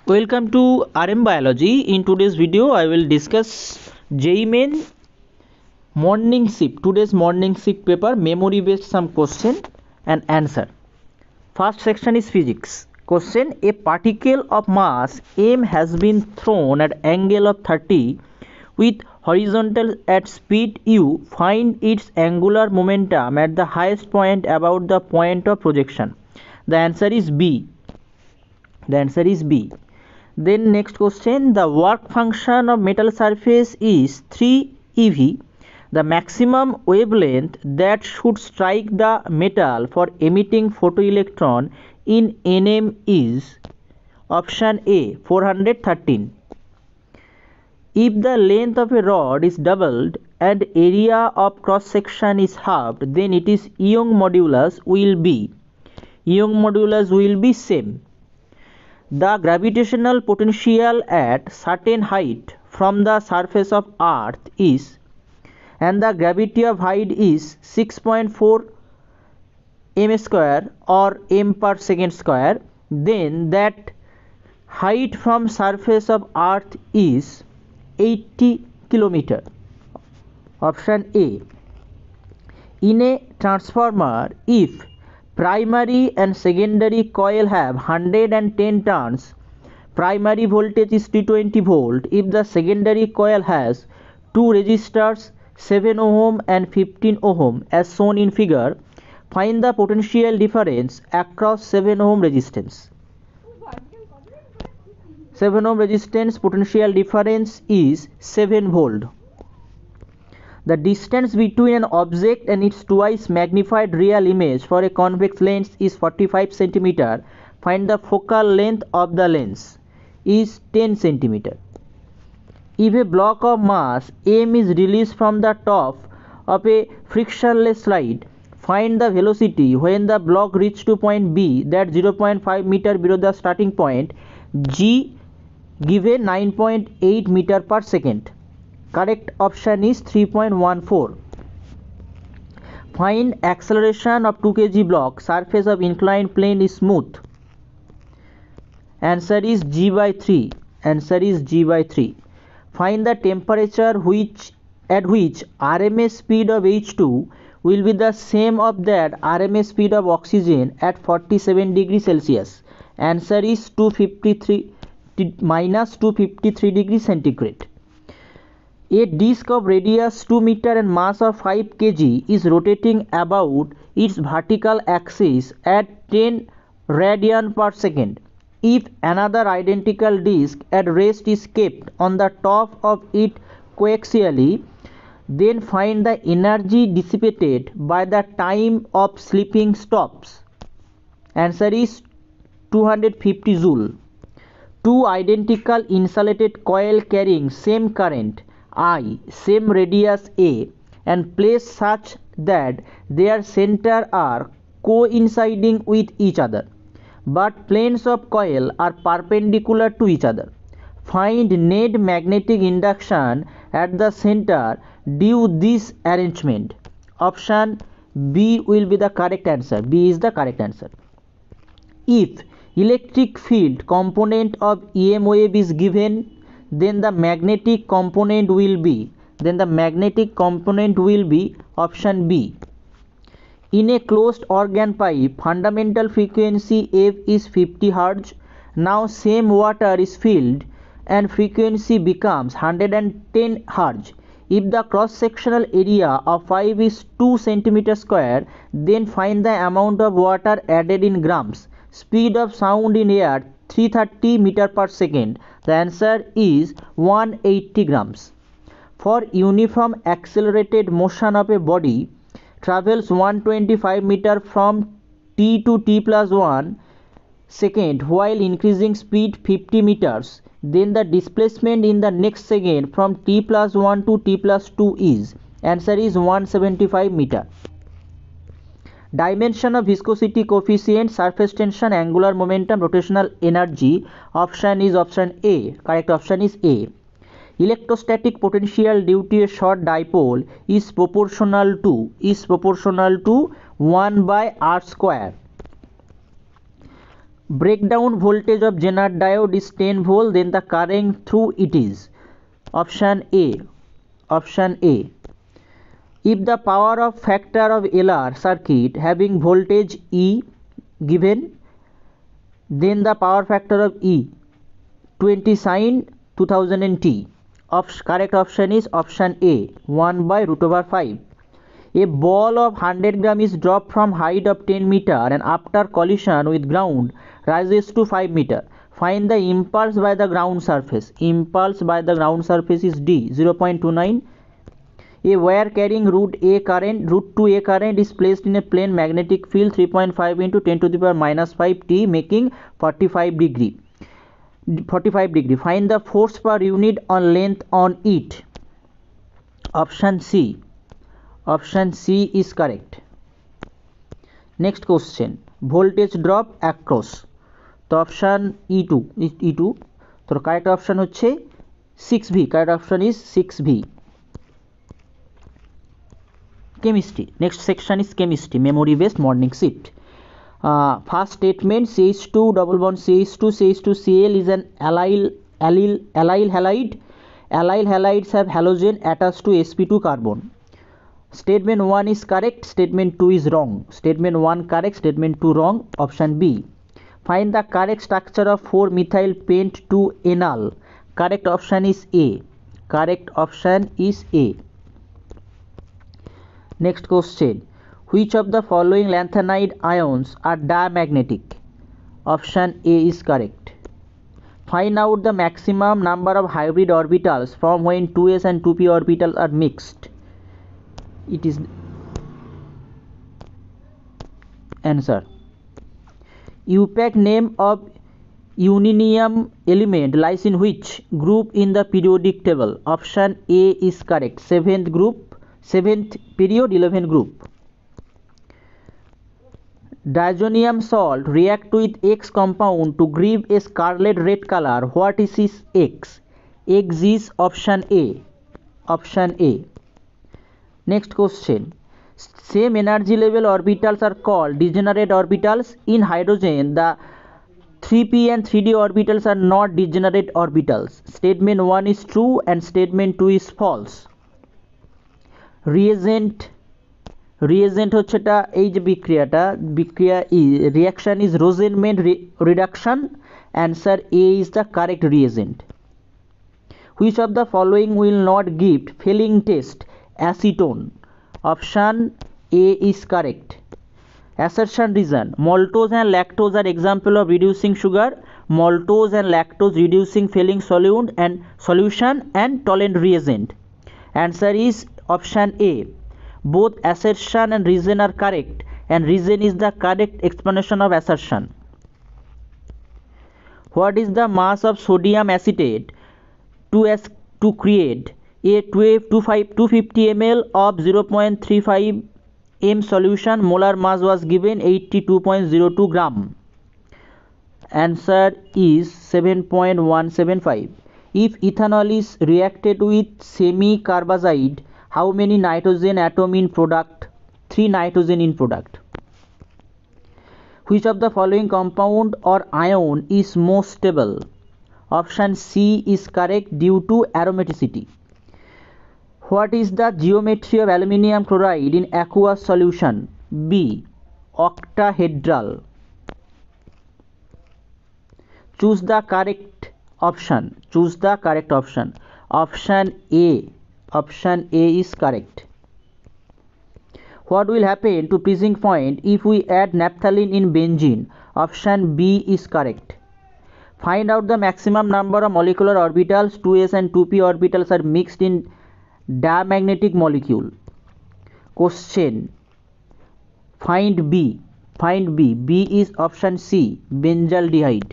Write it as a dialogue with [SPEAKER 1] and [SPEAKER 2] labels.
[SPEAKER 1] Welcome to RM Biology. In today's video, I will discuss JEE Main morning shift. Today's morning shift paper, memory based some question and answer. First section is physics. Question: a particle of mass m has been thrown at angle of 30 with horizontal at speed u. Find its angular momentum at the highest point about the point of projection. The answer is B. Then next question, the work function of metal surface is 3 eV. The maximum wavelength that should strike the metal for emitting photoelectron in Nm is option A 413. If the length of a rod is doubled and area of cross section is halved, then its Young modulus will be same. The gravitational potential at certain height from the surface of Earth is, and the gravity of height is 6.4 m square or m per second square, then that height from surface of Earth is 80 km. Option A. In a transformer, if primary and secondary coil have 110 turns, primary voltage is 220 volt. If the secondary coil has two resistors 7 ohm and 15 ohm as shown in figure, find the potential difference across 7 ohm resistance. 7 ohm resistance potential difference is 7 volt. The distance between an object and its twice magnified real image for a convex lens is 45 cm. Find the focal length of the lens is 10 cm. If a block of mass m is released from the top of a frictionless slide, find the velocity when the block reaches to point B, that 0.5 meter below the starting point, g given 9.8 meter per second. Correct option is 3.14. Find acceleration of 2 kg block, surface of inclined plane is smooth. Answer is g by 3. Find the temperature at which RMS speed of H2 will be the same of that RMS speed of oxygen at 47 degrees Celsius. Answer is minus 253 degrees centigrade. A disc of radius 2 meter and mass of 5 kg is rotating about its vertical axis at 10 radian per second. If another identical disc at rest is kept on the top of it coaxially, then find the energy dissipated by the time of slipping stops. Answer is 250 joule. Two identical insulated coil carrying same current I, same radius A, and placed such that their center are coinciding with each other, but planes of coil are perpendicular to each other. Find net magnetic induction at the center due this arrangement. Option B will be the correct answer. B is the correct answer. If electric field component of EM wave is given, then the magnetic component will be option B. In a closed organ pipe, fundamental frequency F is 50 Hz. Now same water is filled and frequency becomes 110 Hz. If the cross-sectional area of pipe is 2 cm square, then find the amount of water added in grams. Speed of sound in air 330 meter per second. The answer is 180 grams. For uniform accelerated motion of a body travels 125 meter from t to t plus 1 second while increasing speed 50 meters, then the displacement in the next second from t plus 1 to t plus 2 is, answer is 175 meter. Dimension of viscosity coefficient, surface tension, angular momentum, rotational energy. Option is option A. Correct option is A. Electrostatic potential due to a short dipole is proportional to 1 by r square. breakdown voltage of Zener diode is 10 volt, then the current through it is option A. Option A. If the power of factor of LR circuit having voltage E given, then the power factor of E 20 sin 2000 T. Correct option is option A, 1 by root over 5. A ball of 100 gram is dropped from height of 10 meter and after collision with ground rises to 5 meter. Find the impulse by the ground surface. Impulse by the ground surface is D, 0.29. A wire carrying root 2A current is placed in a plane magnetic field 3.5 into 10 to the power minus 5 T, making 45 degree. Find the force per unit on length on it. Option C. Option C is correct. Next question. Voltage drop across. তো option E2 তো correct option হচ্ছে 6V. Correct option is 6V. Chemistry. Next section is chemistry, memory based morning shift. First statement, CH2 double bond CH2Cl is an allyl halide. Allyl halides have halogen attached to sp2 carbon. Statement 1 is correct, statement 2 is wrong. Statement 1 correct, statement 2 wrong. Option B. Find the correct structure of 4-methyl pent 2-enal. Correct option is A. Correct option is A. Next question. Which of the following lanthanide ions are diamagnetic? Option A is correct. Find out the maximum number of hybrid orbitals from when 2s and 2p orbitals are mixed. It is answer. UPAC name of uninium element lies in which group in the periodic table? Option A is correct. 7th period, 11th group. Diazonium salt react with X compound to give a scarlet red color. What is this X? X is option A. Option A. Next question. Same energy level orbitals are called degenerate orbitals. In hydrogen, the 3p and 3d orbitals are not degenerate orbitals. Statement 1 is true and statement 2 is false. Reagent হচ্ছে এটা এই যে বিক্রিয়া reaction is Rosenman reduction. Answer A is the correct reagent. Which of the following will not give failing test? Acetone. Option A is correct. Assertion reason. Maltose and lactose are example of reducing sugar. Maltose and lactose reducing failing solution and tolerant reagent. Answer is option A. Both assertion and reason are correct and reason is the correct explanation of assertion. What is the mass of sodium acetate to create a 250 ml of 0.35 m solution? Molar mass was given 82.02 gram. Answer is 7.175. If ethanol is reacted with semi-carbazide, how many nitrogen atom in product? 3 nitrogen in product. Which of the following compound or ion is most stable? Option C is correct due to aromaticity. What is the geometry of aluminium chloride in aqueous solution? B. Octahedral. Choose the correct option. Choose the correct option. Option A. Option A is correct. What will happen to freezing point if we add naphthalene in benzene? Option B is correct. Find out the maximum number of molecular orbitals 2s and 2p orbitals are mixed in diamagnetic molecule. Question. Find B. B is option C, benzaldehyde.